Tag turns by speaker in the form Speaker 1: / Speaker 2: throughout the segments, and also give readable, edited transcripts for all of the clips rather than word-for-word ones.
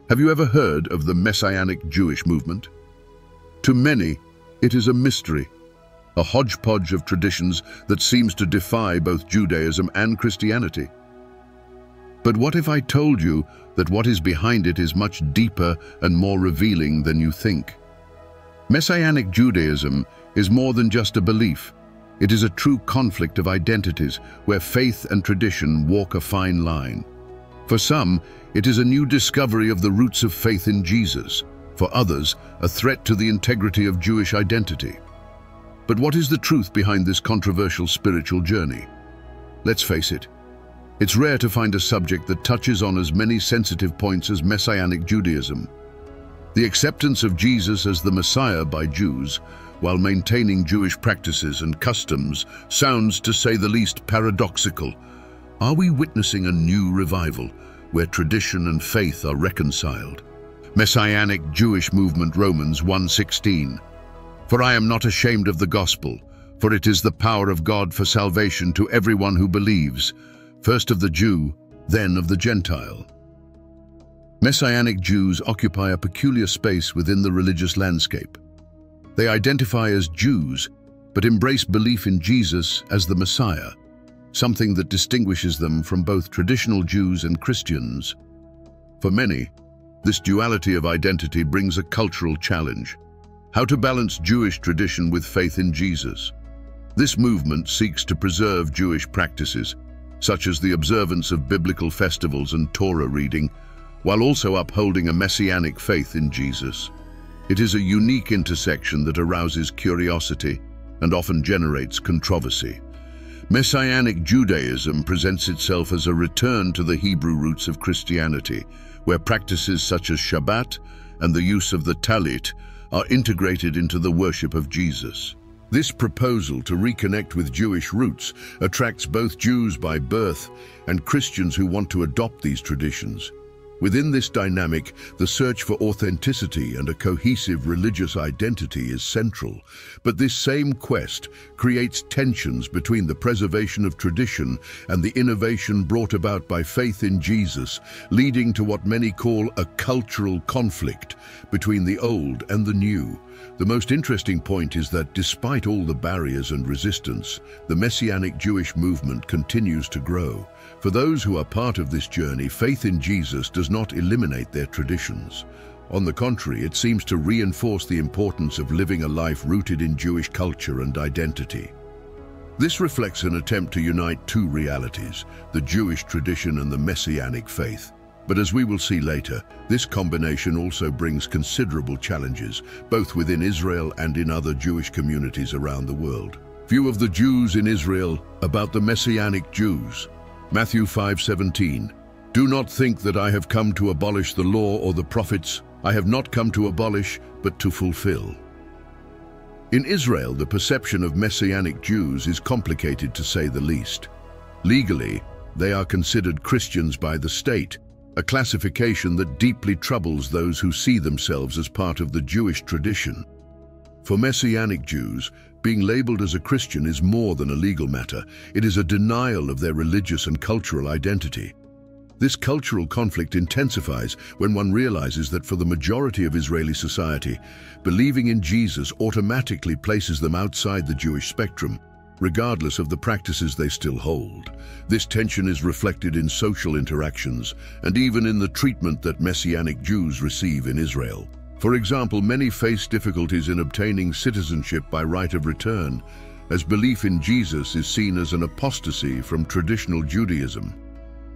Speaker 1: Have you ever heard of the Messianic Jewish movement? To many, it is a mystery, a hodgepodge of traditions that seems to defy both Judaism and Christianity. But what if I told you that what is behind it is much deeper and more revealing than you think? Messianic Judaism is more than just a belief. It is a true conflict of identities where faith and tradition walk a fine line. For some, it is a new discovery of the roots of faith in Jesus. For others, a threat to the integrity of Jewish identity. But what is the truth behind this controversial spiritual journey? Let's face it, it's rare to find a subject that touches on as many sensitive points as Messianic Judaism. The acceptance of Jesus as the Messiah by Jews, while maintaining Jewish practices and customs, sounds, to say the least, paradoxical. Are we witnessing a new revival, where tradition and faith are reconciled? Messianic Jewish movement, Romans 1:16. For I am not ashamed of the gospel, for it is the power of God for salvation to everyone who believes, first of the Jew, then of the Gentile. Messianic Jews occupy a peculiar space within the religious landscape. They identify as Jews, but embrace belief in Jesus as the Messiah, something that distinguishes them from both traditional Jews and Christians. For many, this duality of identity brings a cultural challenge: how to balance Jewish tradition with faith in Jesus. This movement seeks to preserve Jewish practices, such as the observance of biblical festivals and Torah reading, while also upholding a messianic faith in Jesus. It is a unique intersection that arouses curiosity and often generates controversy. Messianic Judaism presents itself as a return to the Hebrew roots of Christianity, where practices such as Shabbat and the use of the Talit are integrated into the worship of Jesus. This proposal to reconnect with Jewish roots attracts both Jews by birth and Christians who want to adopt these traditions. Within this dynamic, the search for authenticity and a cohesive religious identity is central, but this same quest creates tensions between the preservation of tradition and the innovation brought about by faith in Jesus, leading to what many call a cultural conflict between the old and the new. The most interesting point is that despite all the barriers and resistance, the Messianic Jewish movement continues to grow. For those who are part of this journey, faith in Jesus does not eliminate their traditions. On the contrary, it seems to reinforce the importance of living a life rooted in Jewish culture and identity. This reflects an attempt to unite two realities, the Jewish tradition and the Messianic faith. But as we will see later, this combination also brings considerable challenges, both within Israel and in other Jewish communities around the world. View of the Jews in Israel. About the Messianic Jews. Matthew 5:17. Do not think that I have come to abolish the law or the prophets. I have not come to abolish, but to fulfill. In Israel, the perception of Messianic Jews is complicated, to say the least. Legally, they are considered Christians by the state, a classification that deeply troubles those who see themselves as part of the Jewish tradition. For Messianic Jews, being labeled as a Christian is more than a legal matter. It is a denial of their religious and cultural identity. This cultural conflict intensifies when one realizes that for the majority of Israeli society, believing in Jesus automatically places them outside the Jewish spectrum, regardless of the practices they still hold. This tension is reflected in social interactions and even in the treatment that Messianic Jews receive in Israel. For example, many face difficulties in obtaining citizenship by right of return, as belief in Jesus is seen as an apostasy from traditional Judaism.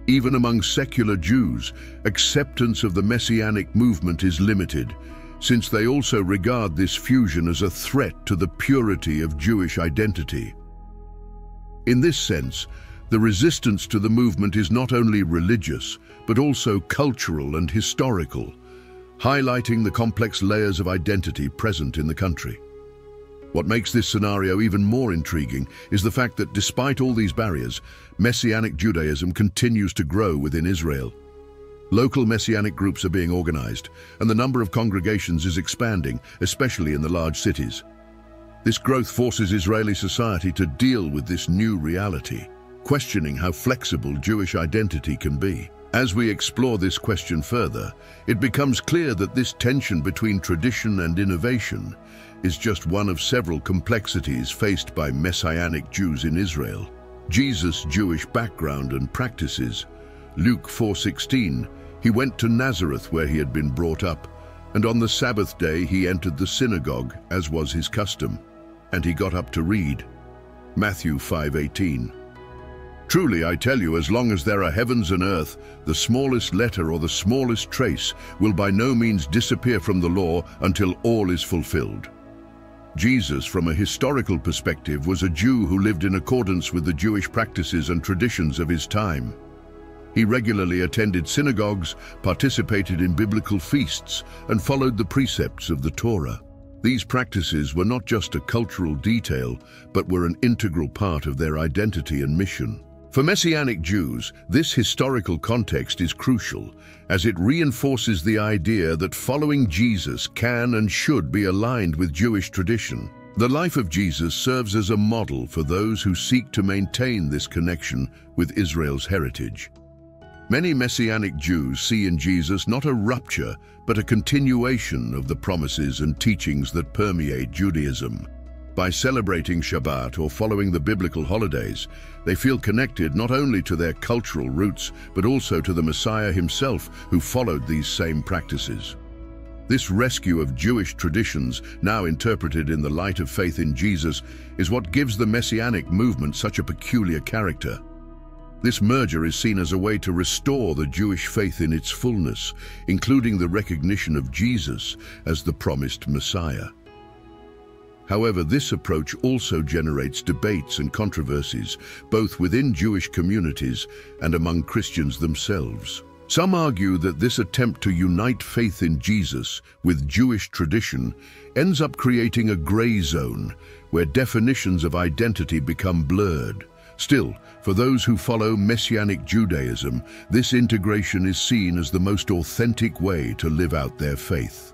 Speaker 1: Even among secular Jews, acceptance of the Messianic movement is limited, since they also regard this fusion as a threat to the purity of Jewish identity. In this sense, the resistance to the movement is not only religious, but also cultural and historical, highlighting the complex layers of identity present in the country. What makes this scenario even more intriguing is the fact that despite all these barriers, Messianic Judaism continues to grow within Israel. Local Messianic groups are being organized, and the number of congregations is expanding, especially in the large cities. This growth forces Israeli society to deal with this new reality, questioning how flexible Jewish identity can be. As we explore this question further, it becomes clear that this tension between tradition and innovation is just one of several complexities faced by Messianic Jews in Israel. Jesus' Jewish background and practices. Luke 4:16, he went to Nazareth where he had been brought up, and on the Sabbath day he entered the synagogue, as was his custom, and he got up to read. Matthew 5:18. Truly, I tell you, as long as there are heavens and earth, the smallest letter or the smallest trace will by no means disappear from the law until all is fulfilled. Jesus, from a historical perspective, was a Jew who lived in accordance with the Jewish practices and traditions of his time. He regularly attended synagogues, participated in biblical feasts, and followed the precepts of the Torah. These practices were not just a cultural detail, but were an integral part of their identity and mission. For Messianic Jews, this historical context is crucial, as it reinforces the idea that following Jesus can and should be aligned with Jewish tradition. The life of Jesus serves as a model for those who seek to maintain this connection with Israel's heritage. Many Messianic Jews see in Jesus not a rupture, but a continuation of the promises and teachings that permeate Judaism. By celebrating Shabbat or following the biblical holidays, they feel connected not only to their cultural roots, but also to the Messiah himself, who followed these same practices. This rescue of Jewish traditions, now interpreted in the light of faith in Jesus, is what gives the Messianic movement such a peculiar character. This merger is seen as a way to restore the Jewish faith in its fullness, including the recognition of Jesus as the promised Messiah. However, this approach also generates debates and controversies, both within Jewish communities and among Christians themselves. Some argue that this attempt to unite faith in Jesus with Jewish tradition ends up creating a gray zone where definitions of identity become blurred. Still, for those who follow Messianic Judaism, this integration is seen as the most authentic way to live out their faith.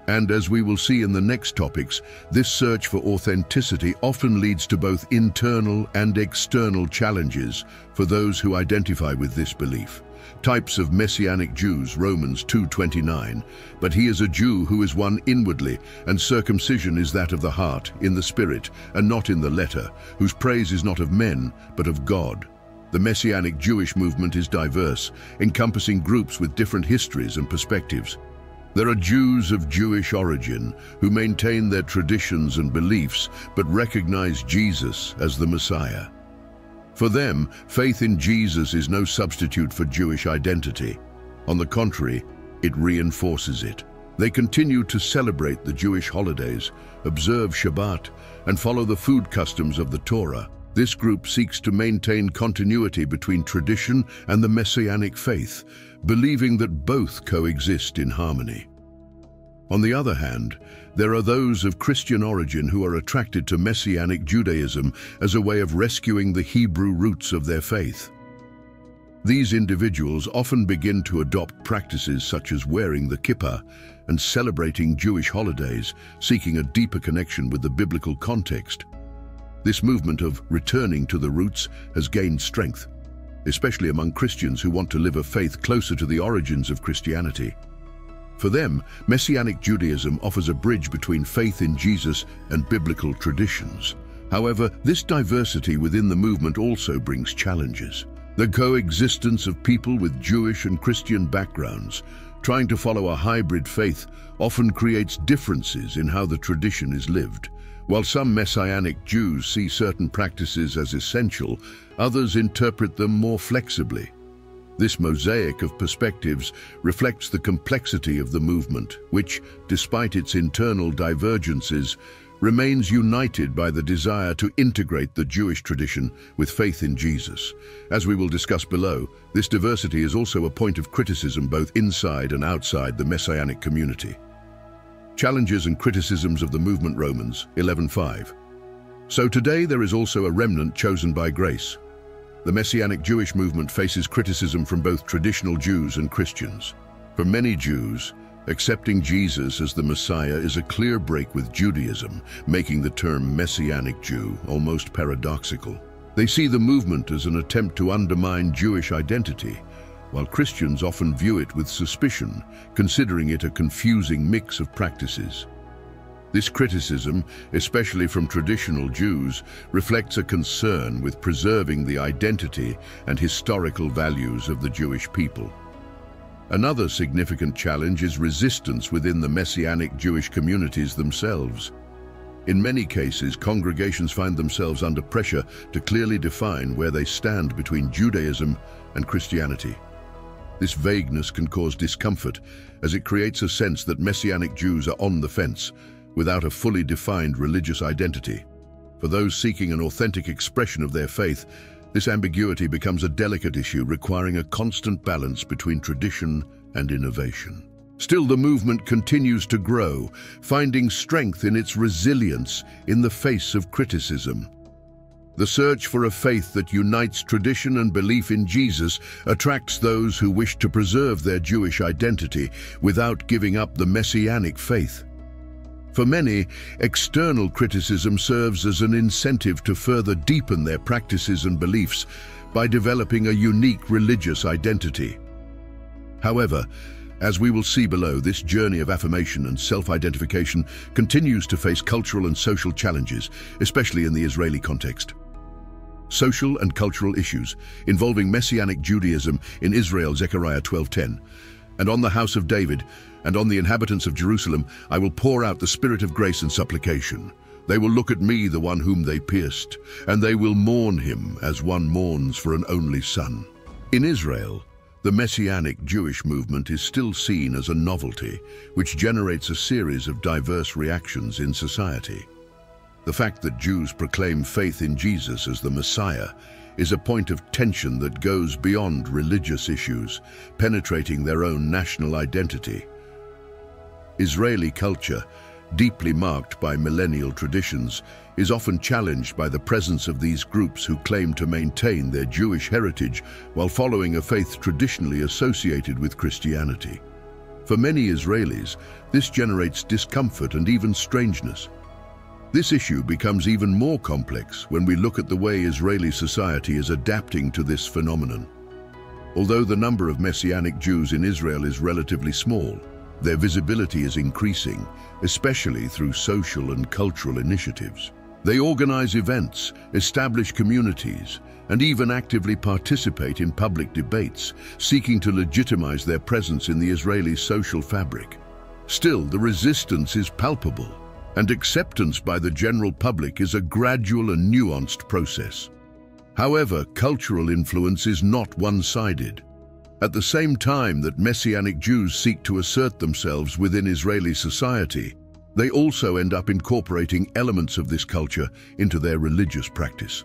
Speaker 1: And as we will see in the next topics, this search for authenticity often leads to both internal and external challenges for those who identify with this belief. Types of Messianic Jews, Romans 2:29, but he is a Jew who is one inwardly, and circumcision is that of the heart, in the spirit, and not in the letter, whose praise is not of men, but of God. The Messianic Jewish movement is diverse, encompassing groups with different histories and perspectives. There are Jews of Jewish origin who maintain their traditions and beliefs but recognize Jesus as the Messiah. For them, faith in Jesus is no substitute for Jewish identity. On the contrary, it reinforces it. They continue to celebrate the Jewish holidays, observe Shabbat, and follow the food customs of the Torah. This group seeks to maintain continuity between tradition and the Messianic faith, believing that both coexist in harmony. On the other hand, there are those of Christian origin who are attracted to Messianic Judaism as a way of rescuing the Hebrew roots of their faith. These individuals often begin to adopt practices such as wearing the kippah and celebrating Jewish holidays, seeking a deeper connection with the biblical context. This movement of returning to the roots has gained strength, especially among Christians who want to live a faith closer to the origins of Christianity. For them, Messianic Judaism offers a bridge between faith in Jesus and biblical traditions. However, this diversity within the movement also brings challenges. The coexistence of people with Jewish and Christian backgrounds, trying to follow a hybrid faith, often creates differences in how the tradition is lived. While some Messianic Jews see certain practices as essential, others interpret them more flexibly. This mosaic of perspectives reflects the complexity of the movement, which, despite its internal divergences, remains united by the desire to integrate the Jewish tradition with faith in Jesus. As we will discuss below, this diversity is also a point of criticism both inside and outside the Messianic community. Challenges and criticisms of the movement. Romans 11:5. So today there is also a remnant chosen by grace. The Messianic Jewish movement faces criticism from both traditional Jews and Christians. For many Jews, accepting Jesus as the Messiah is a clear break with Judaism, making the term Messianic Jew almost paradoxical. They see the movement as an attempt to undermine Jewish identity, while Christians often view it with suspicion, considering it a confusing mix of practices. This criticism, especially from traditional Jews, reflects a concern with preserving the identity and historical values of the Jewish people. Another significant challenge is resistance within the Messianic Jewish communities themselves. In many cases, congregations find themselves under pressure to clearly define where they stand between Judaism and Christianity. This vagueness can cause discomfort, as it creates a sense that Messianic Jews are on the fence, without a fully defined religious identity. For those seeking an authentic expression of their faith, this ambiguity becomes a delicate issue requiring a constant balance between tradition and innovation. Still, the movement continues to grow, finding strength in its resilience in the face of criticism. The search for a faith that unites tradition and belief in Jesus attracts those who wish to preserve their Jewish identity without giving up the Messianic faith. For many, external criticism serves as an incentive to further deepen their practices and beliefs by developing a unique religious identity. However, as we will see below, this journey of affirmation and self-identification continues to face cultural and social challenges, especially in the Israeli context. Social and cultural issues involving Messianic Judaism in Israel, Zechariah 12:10. And on the house of David, and on the inhabitants of Jerusalem, I will pour out the spirit of grace and supplication. They will look at me, the one whom they pierced, and they will mourn him as one mourns for an only son. In Israel, the Messianic Jewish movement is still seen as a novelty, which generates a series of diverse reactions in society. The fact that Jews proclaim faith in Jesus as the Messiah is a point of tension that goes beyond religious issues, penetrating their own national identity. Israeli culture, deeply marked by millennial traditions, is often challenged by the presence of these groups who claim to maintain their Jewish heritage while following a faith traditionally associated with Christianity. For many Israelis, this generates discomfort and even strangeness. This issue becomes even more complex when we look at the way Israeli society is adapting to this phenomenon. Although the number of Messianic Jews in Israel is relatively small, their visibility is increasing, especially through social and cultural initiatives. They organize events, establish communities, and even actively participate in public debates, seeking to legitimize their presence in the Israeli social fabric. Still, the resistance is palpable, and acceptance by the general public is a gradual and nuanced process. However, cultural influence is not one-sided. At the same time that Messianic Jews seek to assert themselves within Israeli society, they also end up incorporating elements of this culture into their religious practice.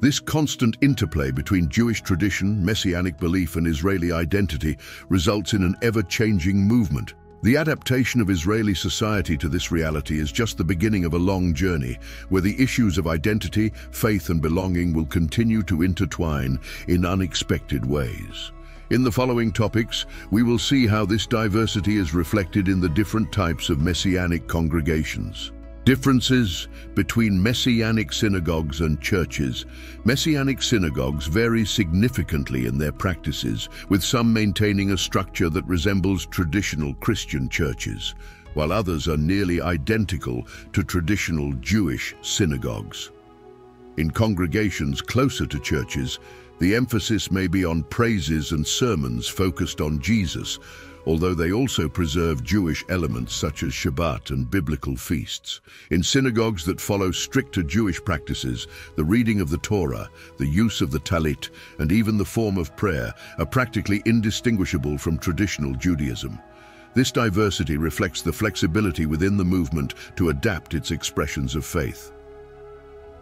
Speaker 1: This constant interplay between Jewish tradition, Messianic belief, and Israeli identity results in an ever-changing movement. The adaptation of Israeli society to this reality is just the beginning of a long journey, where the issues of identity, faith, and belonging will continue to intertwine in unexpected ways. In the following topics, we will see how this diversity is reflected in the different types of Messianic congregations. Differences between Messianic synagogues and churches. Messianic synagogues vary significantly in their practices, with some maintaining a structure that resembles traditional Christian churches, while others are nearly identical to traditional Jewish synagogues. In congregations closer to churches, the emphasis may be on praises and sermons focused on Jesus, although they also preserve Jewish elements such as Shabbat and biblical feasts. In synagogues that follow stricter Jewish practices, the reading of the Torah, the use of the Talit, and even the form of prayer are practically indistinguishable from traditional Judaism. This diversity reflects the flexibility within the movement to adapt its expressions of faith.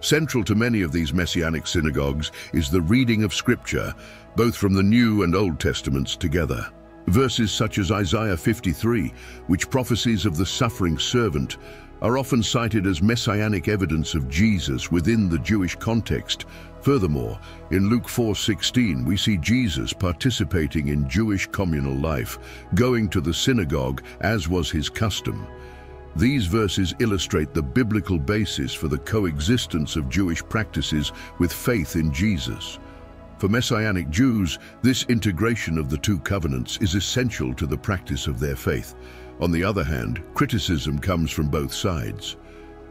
Speaker 1: Central to many of these Messianic synagogues is the reading of Scripture, both from the New and Old Testaments together. Verses such as Isaiah 53, which prophesies of the suffering servant, are often cited as messianic evidence of Jesus within the Jewish context. Furthermore, in Luke 4:16, we see Jesus participating in Jewish communal life, going to the synagogue as was his custom. These verses illustrate the biblical basis for the coexistence of Jewish practices with faith in Jesus. For Messianic Jews, this integration of the two covenants is essential to the practice of their faith. On the other hand, criticism comes from both sides.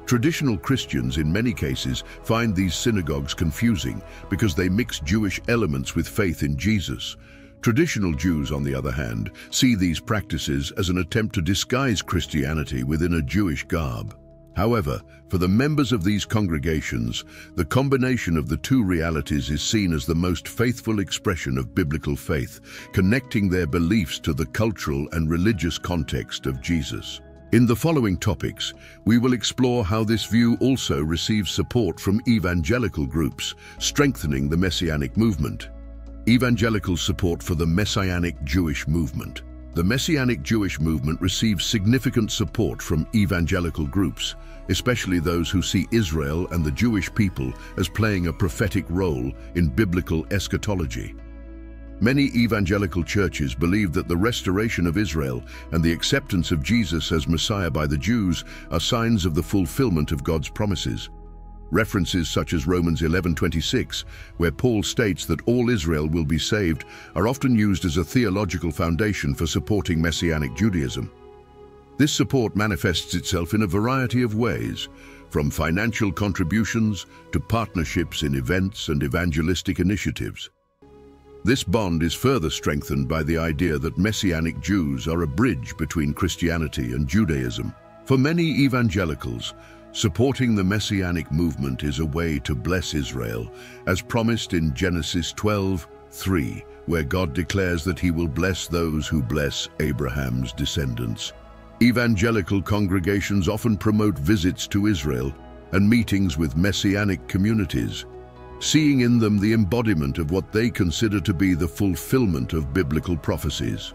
Speaker 1: Traditional Christians in many cases find these synagogues confusing because they mix Jewish elements with faith in Jesus. Traditional Jews, on the other hand, see these practices as an attempt to disguise Christianity within a Jewish garb. However, for the members of these congregations, the combination of the two realities is seen as the most faithful expression of biblical faith, connecting their beliefs to the cultural and religious context of Jesus. In the following topics, we will explore how this view also receives support from evangelical groups, strengthening the Messianic movement. Evangelical support for the Messianic Jewish movement. The Messianic Jewish movement receives significant support from evangelical groups, especially those who see Israel and the Jewish people as playing a prophetic role in biblical eschatology. Many evangelical churches believe that the restoration of Israel and the acceptance of Jesus as Messiah by the Jews are signs of the fulfillment of God's promises. References such as Romans 11:26, where Paul states that all Israel will be saved, are often used as a theological foundation for supporting Messianic Judaism. This support manifests itself in a variety of ways, from financial contributions to partnerships in events and evangelistic initiatives. This bond is further strengthened by the idea that Messianic Jews are a bridge between Christianity and Judaism. For many evangelicals, supporting the Messianic movement is a way to bless Israel, as promised in Genesis 12:3, where God declares that he will bless those who bless Abraham's descendants. Evangelical congregations often promote visits to Israel and meetings with Messianic communities, seeing in them the embodiment of what they consider to be the fulfillment of biblical prophecies.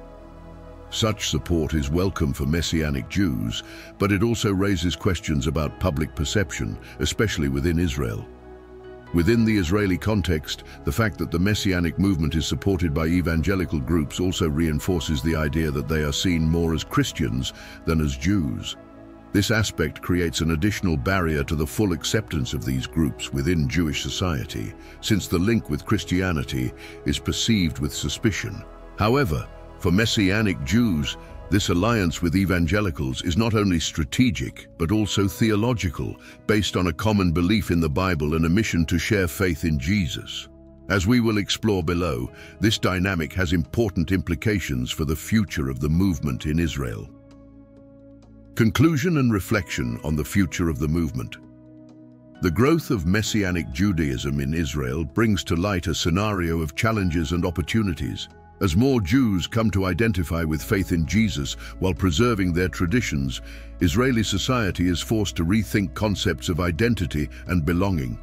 Speaker 1: Such support is welcome for Messianic Jews, but it also raises questions about public perception, especially within Israel. Within the Israeli context, the fact that the Messianic movement is supported by evangelical groups also reinforces the idea that they are seen more as Christians than as Jews. This aspect creates an additional barrier to the full acceptance of these groups within Jewish society, since the link with Christianity is perceived with suspicion. However, for Messianic Jews, this alliance with evangelicals is not only strategic, but also theological, based on a common belief in the Bible and a mission to share faith in Jesus. As we will explore below, this dynamic has important implications for the future of the movement in Israel. Conclusion and reflection on the future of the movement. The growth of Messianic Judaism in Israel brings to light a scenario of challenges and opportunities. As more Jews come to identify with faith in Jesus while preserving their traditions, Israeli society is forced to rethink concepts of identity and belonging.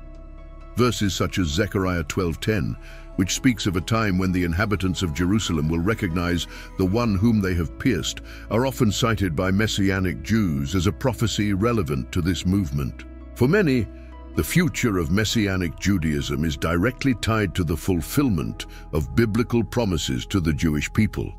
Speaker 1: Verses such as Zechariah 12:10, which speaks of a time when the inhabitants of Jerusalem will recognize the one whom they have pierced, are often cited by Messianic Jews as a prophecy relevant to this movement. For many, the future of Messianic Judaism is directly tied to the fulfillment of biblical promises to the Jewish people.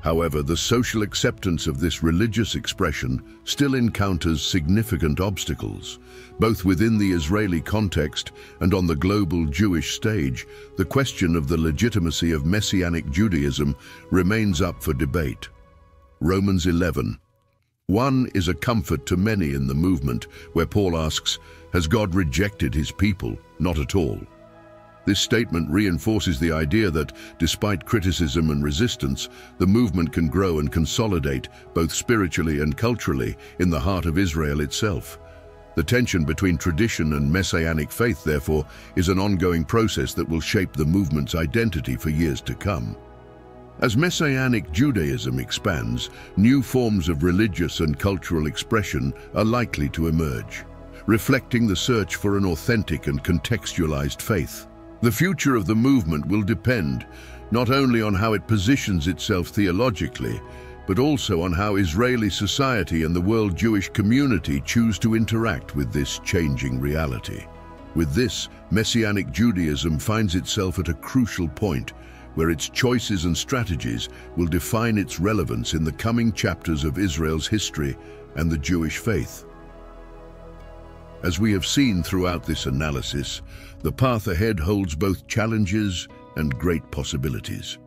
Speaker 1: However, the social acceptance of this religious expression still encounters significant obstacles. Both within the Israeli context and on the global Jewish stage, the question of the legitimacy of Messianic Judaism remains up for debate. Romans 11:1 is a comfort to many in the movement, where Paul asks, "Has God rejected his people? Not at all." This statement reinforces the idea that, despite criticism and resistance, the movement can grow and consolidate, both spiritually and culturally, in the heart of Israel itself. The tension between tradition and Messianic faith, therefore, is an ongoing process that will shape the movement's identity for years to come. As Messianic Judaism expands, new forms of religious and cultural expression are likely to emerge, reflecting the search for an authentic and contextualized faith. The future of the movement will depend not only on how it positions itself theologically, but also on how Israeli society and the world Jewish community choose to interact with this changing reality. With this, Messianic Judaism finds itself at a crucial point, where its choices and strategies will define its relevance in the coming chapters of Israel's history and the Jewish faith. As we have seen throughout this analysis, the path ahead holds both challenges and great possibilities.